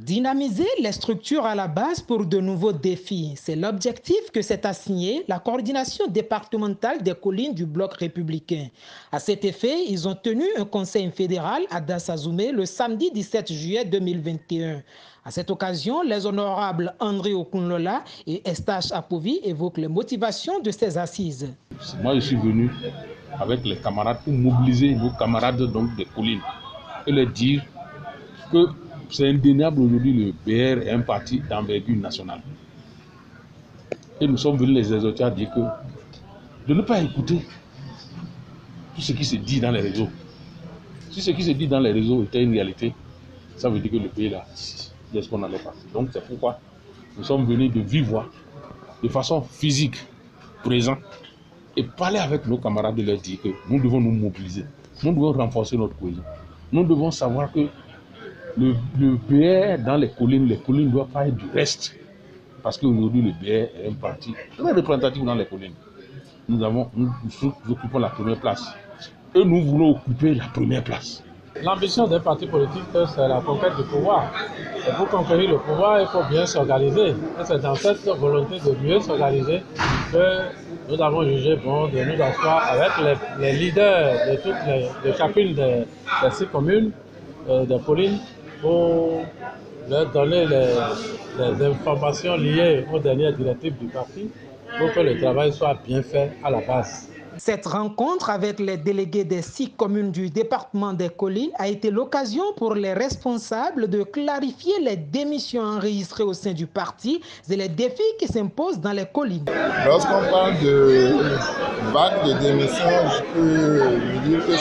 Dynamiser les structures à la base pour de nouveaux défis. C'est l'objectif que s'est assigné la coordination départementale des collines du bloc républicain. À cet effet, ils ont tenu un conseil fédéral à Dassazoumé le samedi 17 juillet 2021. À cette occasion, les honorables André Okunlola et Estache Apovi évoquent les motivations de ces assises. Moi, je suis venu avec les camarades pour mobiliser nos camarades donc, des collines et leur dire que c'est indéniable aujourd'hui, le BR est un parti d'envergure nationale. Et nous sommes venus les exhorter à dire que de ne pas écouter tout ce qui se dit dans les réseaux. Si ce qui se dit dans les réseaux était une réalité, ça veut dire que le pays là, c'est ce qu'on allait passer. Donc c'est pourquoi nous sommes venus de vive voix, de façon physique, présent, et parler avec nos camarades de leur dire que nous devons nous mobiliser, nous devons renforcer notre cohésion. Nous devons savoir que le BR dans les collines ne doivent pas être du reste. Parce qu'aujourd'hui, le BR est un parti très représentatif dans les collines. Nous occupons la première place. Et nous voulons occuper la première place. L'ambition d'un parti politique, c'est la conquête du pouvoir. Et pour conquérir le pouvoir, il faut bien s'organiser. Et c'est dans cette volonté de mieux s'organiser que nous avons jugé bon de nous asseoir avec les leaders de chacune des 6 communes de collines pour leur donner les informations liées aux dernières directives du parti pour que le travail soit bien fait à la base. Cette rencontre avec les délégués des 6 communes du département des collines a été l'occasion pour les responsables de clarifier les démissions enregistrées au sein du parti et les défis qui s'imposent dans les collines. Lorsqu'on parle de vague de démissions, je peux vous dire que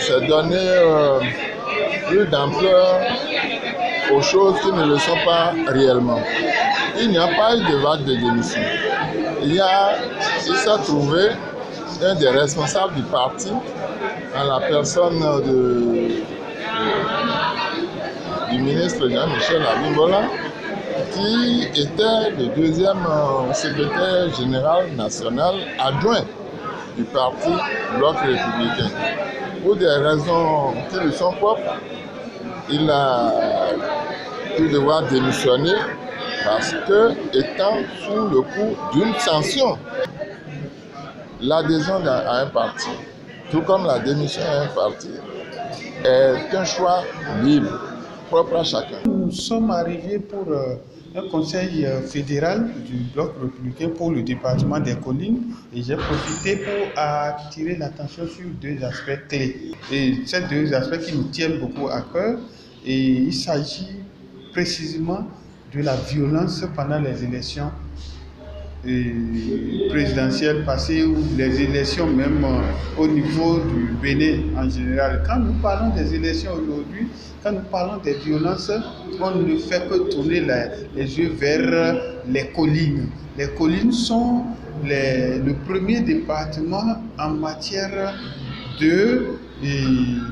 c'est donner plus d'ampleur aux choses qui ne le sont pas réellement. Il n'y a pas eu de vague de démission. Il s'est trouvé un des responsables du parti, en la personne du ministre Jean-Michel Abimbola, qui était le 2e secrétaire général national adjoint du parti Bloc républicain. Pour des raisons qui lui sont propres, il a pu devoir démissionner parce que, étant sous le coup d'une sanction, l'adhésion à un parti, tout comme la démission à un parti, est un choix libre, propre à chacun. Nous sommes arrivés pour un conseil fédéral du bloc républicain pour le département des collines et j'ai profité pour attirer l'attention sur 2 aspects clés. Et ces 2 aspects qui nous tiennent beaucoup à cœur, et il s'agit précisément de la violence pendant les élections présidentielles passées ou les élections même au niveau du Bénin en général. Quand nous parlons des élections aujourd'hui, quand nous parlons des violences, on ne fait que tourner les yeux vers les collines. Les collines sont le premier département en matière de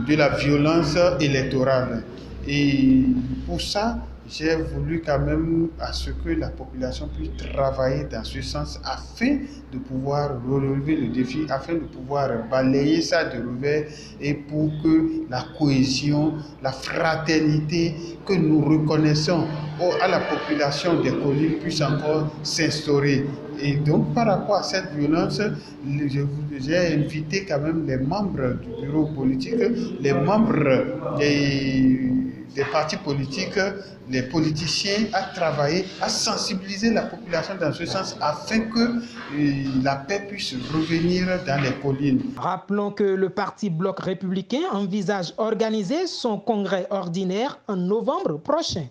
la violence électorale. Et pour ça, j'ai voulu quand même à ce que la population puisse travailler dans ce sens afin de pouvoir relever le défi, afin de pouvoir balayer ça de revers et pour que la cohésion, la fraternité que nous reconnaissons à la population des collines puisse encore s'instaurer. Et donc par rapport à cette violence, j'ai invité quand même les membres du bureau politique, les membres des partis politiques, les politiciens à travailler, à sensibiliser la population dans ce sens afin que la paix puisse revenir dans les collines. Rappelons que le parti Bloc républicain envisage organiser son congrès ordinaire en novembre prochain.